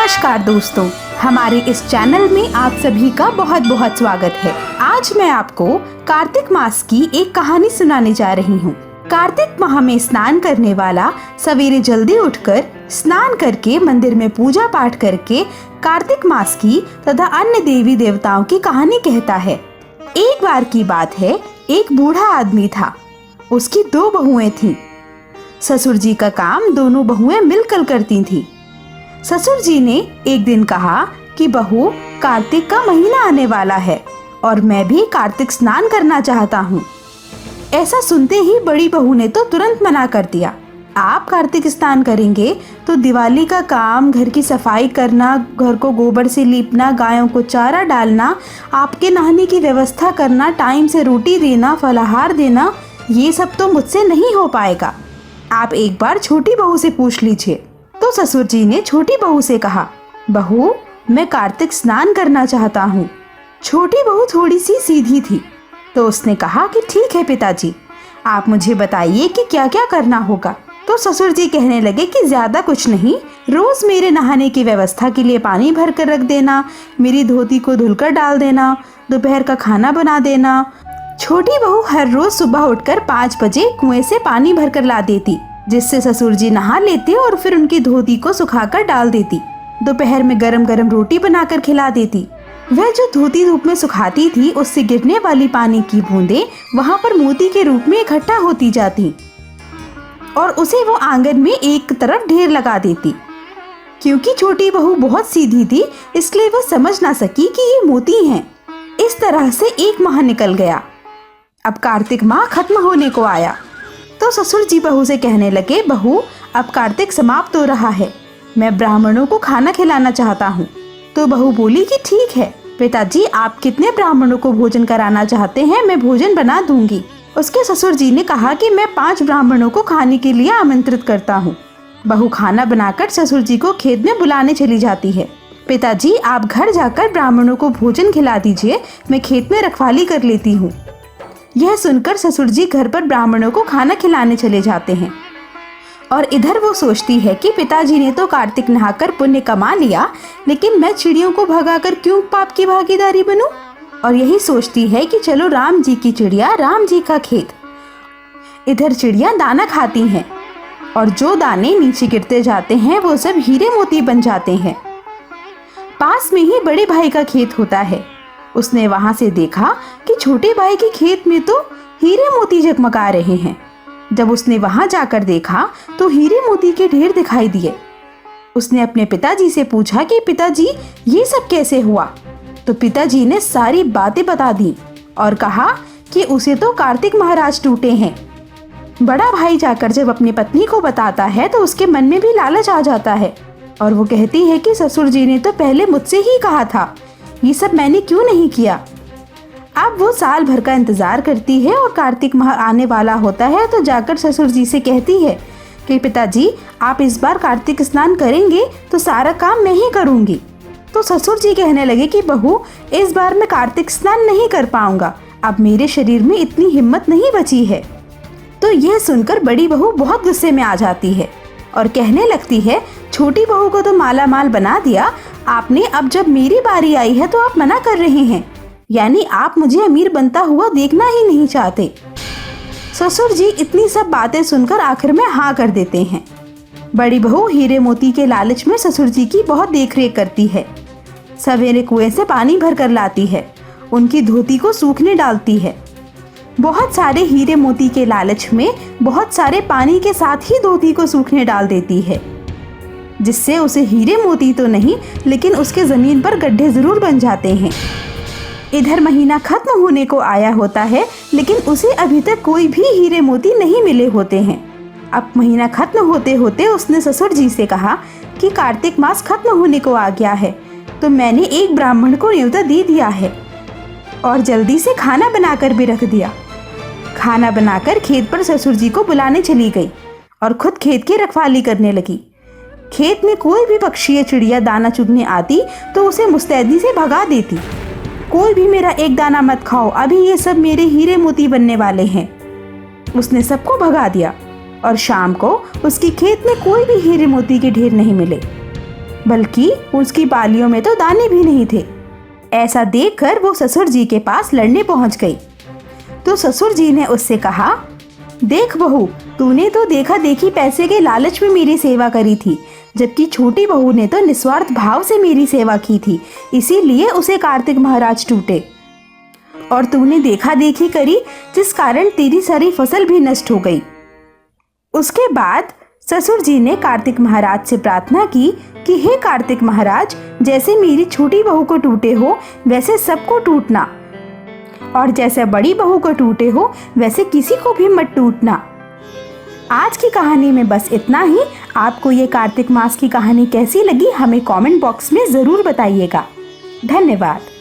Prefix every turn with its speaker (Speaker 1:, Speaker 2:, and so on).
Speaker 1: नमस्कार दोस्तों, हमारे इस चैनल में आप सभी का बहुत बहुत स्वागत है। आज मैं आपको कार्तिक मास की एक कहानी सुनाने जा रही हूँ। कार्तिक माह में स्नान करने वाला सवेरे जल्दी उठकर स्नान करके मंदिर में पूजा पाठ करके कार्तिक मास की तथा अन्य देवी देवताओं की कहानी कहता है। एक बार की बात है, एक बूढ़ा आदमी था। उसकी 2 बहुएं थीं। ससुर जी का काम दोनों बहुएं मिलकर करती थीं। ससुर जी ने एक दिन कहा कि बहू, कार्तिक का महीना आने वाला है और मैं भी कार्तिक स्नान करना चाहता हूँ। ऐसा सुनते ही बड़ी बहू ने तो तुरंत मना कर दिया। आप कार्तिक स्नान करेंगे तो दिवाली का काम, घर की सफाई करना, घर को गोबर से लीपना, गायों को चारा डालना, आपके नहाने की व्यवस्था करना, टाइम से रोटी देना, फलाहार देना, ये सब तो मुझसे नहीं हो पाएगा। आप एक बार छोटी बहू से पूछ लीजिए। तो ससुर जी ने छोटी बहू से कहा, बहू, मैं कार्तिक स्नान करना चाहता हूँ। छोटी बहू थोड़ी सी सीधी थी, तो उसने कहा कि ठीक है पिताजी, आप मुझे बताइए कि क्या क्या करना होगा। तो ससुर जी कहने लगे कि ज्यादा कुछ नहीं, रोज मेरे नहाने की व्यवस्था के लिए पानी भर कर रख देना, मेरी धोती को धुलकर डाल देना, दोपहर का खाना बना देना। छोटी बहू हर रोज सुबह उठकर 5 बजे कुएं से पानी भरकर ला देती, जिससे ससुर जी नहा लेते और फिर उनकी धोती को सुखाकर डाल देती। दोपहर में गरम गरम रोटी बनाकर खिला देती। वह जो धोती धूप में सुखाती थी, उससे गिरने वाली पानी की बूंदें वहां पर मोती के रूप में इकट्ठा होती जाती और उसे वो आंगन में एक तरफ ढेर लगा देती। क्योंकि छोटी बहू बहुत सीधी थी, इसलिए वह समझ ना सकी कि ये मोती हैं। इस तरह से 1 माह निकल गया। अब कार्तिक माह खत्म होने को आया तो ससुर जी बहू से कहने लगे, बहू, अब कार्तिक समाप्त हो रहा है, मैं ब्राह्मणों को खाना खिलाना चाहता हूँ। तो बहू बोली कि ठीक है पिताजी, आप कितने ब्राह्मणों को भोजन कराना चाहते हैं, मैं भोजन बना दूंगी। उसके ससुर जी ने कहा कि मैं 5 ब्राह्मणों को खाने के लिए आमंत्रित करता हूँ। बहू खाना बनाकर ससुर जी को खेत में बुलाने चली जाती है। पिताजी, आप घर जाकर ब्राह्मणों को भोजन खिला दीजिए, मैं खेत में रखवाली कर लेती हूँ। यह सुनकर ससुर जी घर पर ब्राह्मणों को खाना खिलाने चले जाते हैं और इधर वो सोचती है कि पिताजी ने तो कार्तिक नहाकर पुण्य कमा लिया, लेकिन मैं चिड़ियों को भगाकर क्यों पाप की भागीदारी बनूं? और यही सोचती है कि चलो राम जी की चिड़िया, राम जी का खेत। इधर चिड़िया दाना खाती हैं और जो दाने नीचे गिरते जाते हैं वो सब हीरे मोती बन जाते हैं। पास में ही बड़े भाई का खेत होता है। उसने वहां से देखा कि छोटे भाई के खेत में तो हीरे मोती जगमगा रहे हैं। जब उसने वहां जाकर देखा तो हीरे मोती के ढेर दिखाई दिए। उसने अपने पिताजी से पूछा कि पिताजी, ये सब कैसे हुआ? तो पिताजी ने सारी बातें बता दी और कहा कि उसे तो कार्तिक महाराज टूटे हैं। बड़ा भाई जाकर जब अपनी पत्नी को बताता है तो उसके मन में भी लालच आ जाता है और वो कहती है कि ससुर जी ने तो पहले मुझसे ही कहा था, ये सब मैंने क्यों नहीं किया। अब वो साल भर का इंतजार करती है और कार्तिक माह आने वाला होता है तो जाकर ससुर जी से कहती है कि पिताजी, आप इस बार कार्तिक स्नान करेंगे तो सारा काम मैं ही करूंगी। तो ससुर जी कहने लगे कि बहू, इस बार मैं कार्तिक स्नान नहीं कर पाऊंगा, अब मेरे शरीर में इतनी हिम्मत नहीं बची है। तो यह सुनकर बड़ी बहू बहुत गुस्से में आ जाती है और कहने लगती है, छोटी बहू को तो माला माल बना दिया आपने, अब जब मेरी बारी आई है तो आप मना कर रहे हैं, यानी आप मुझे अमीर बनता हुआ देखना ही नहीं चाहते। ससुर जी इतनी सब बातें सुनकर आखिर में हाँ कर देते हैं। बड़ी बहू हीरे मोती के लालच में ससुर जी की बहुत देखरेख करती है। सवेरे कुएं से पानी भर कर लाती है, उनकी धोती को सूखने डालती है। बहुत सारे हीरे मोती के लालच में बहुत सारे पानी के साथ ही धोती को सूखने डाल देती है, जिससे उसे हीरे मोती तो नहीं, लेकिन उसके जमीन पर गड्ढे जरूर बन जाते हैं। इधर महीना खत्म होने को आया होता है, लेकिन उसे अभी तक कोई भी हीरे मोती नहीं मिले होते हैं। अब महीना खत्म होते होते उसने ससुर जी से कहा कि कार्तिक मास खत्म होने को आ गया है, तो मैंने एक ब्राह्मण को न्योता दे दिया है और जल्दी से खाना बनाकर भी रख दिया। खाना बनाकर खेत पर ससुर जी को बुलाने चली गई और खुद खेत की रखवाली करने लगी। खेत में कोई भी पक्षी या चिड़िया दाना चुगने आती तो उसे मुस्तैदी से भगा देती। कोई भी मेरा एक दाना मत खाओ, अभी ये सब मेरे हीरे मोती बनने वाले हैं। उसने सबको भगा दिया और शाम को उसके खेत में कोई भी हीरे मोती के ढेर नहीं मिले। बल्कि उसकी बालियों में तो दाने भी नहीं थे। ऐसा देखकर वो ससुर जी के पास लड़ने पहुंच गई। तो ससुर जी ने उससे कहा, देख बहू, तूने तो देखा देखी पैसे के लालच में मेरी सेवा करी थी, जबकि छोटी बहू ने तो निस्वार्थ भाव से मेरी सेवा की थी, इसीलिए उसे कार्तिक महाराज टूटे। और तूने देखा देखी करी, जिस कारण तेरी सारी फसल भी नष्ट हो गई। उसके बाद ससुर जी ने कार्तिक महाराज से प्रार्थना की कि हे कार्तिक महाराज, जैसे मेरी छोटी बहू को टूटे हो वैसे सबको टूटना, और जैसे बड़ी बहू को टूटे हो वैसे किसी को भी मत टूटना। आज की कहानी में बस इतना ही। आपको ये कार्तिक मास की कहानी कैसी लगी हमें कमेंट बॉक्स में जरूर बताइएगा। धन्यवाद।